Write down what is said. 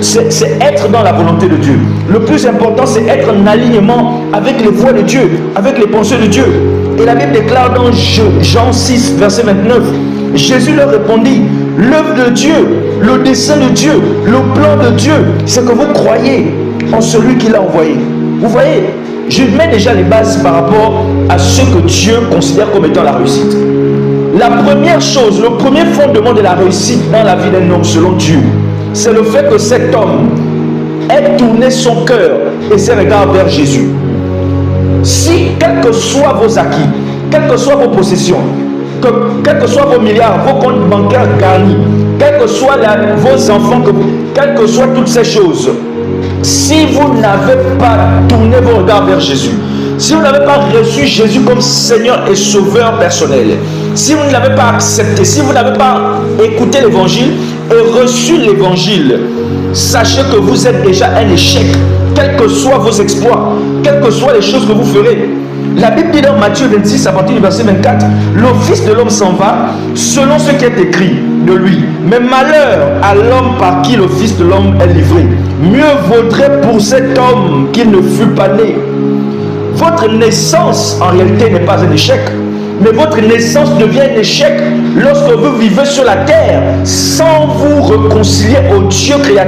c'est être dans la volonté de Dieu. Le plus important, c'est être en alignement avec les voies de Dieu, avec les pensées de Dieu. Et la Bible déclare dans Jean 6, verset 29, Jésus leur répondit, l'œuvre de Dieu, le dessein de Dieu, le plan de Dieu, c'est que vous croyez en celui qui l'a envoyé. Vous voyez, je mets déjà les bases par rapport à ce que Dieu considère comme étant la réussite. La première chose, le premier fondement de la réussite dans la vie d'un homme selon Dieu, c'est le fait que cet homme ait tourné son cœur et ses regards vers Jésus. Si, quels que soient vos acquis, quelles que soient vos possessions, quels que soient vos milliards, vos comptes bancaires garnis, quels que soient vos enfants, quelles que soient toutes ces choses, si vous n'avez pas tourné vos regards vers Jésus, si vous n'avez pas reçu Jésus comme Seigneur et Sauveur personnel, si vous ne l'avez pas accepté, si vous n'avez pas écouté l'évangile et reçu l'évangile, sachez que vous êtes déjà un échec, quels que soient vos exploits, quelles que soient les choses que vous ferez. La Bible dit dans Matthieu 26, à partir du verset 24, le Fils de l'homme s'en va selon ce qui est écrit de lui. Mais malheur à l'homme par qui le Fils de l'homme est livré. Mieux vaudrait pour cet homme qu'il ne fût pas né. Votre naissance, en réalité, n'est pas un échec. Mais votre naissance devient un échec lorsque vous vivez sur la terre sans vous réconcilier au Dieu créateur.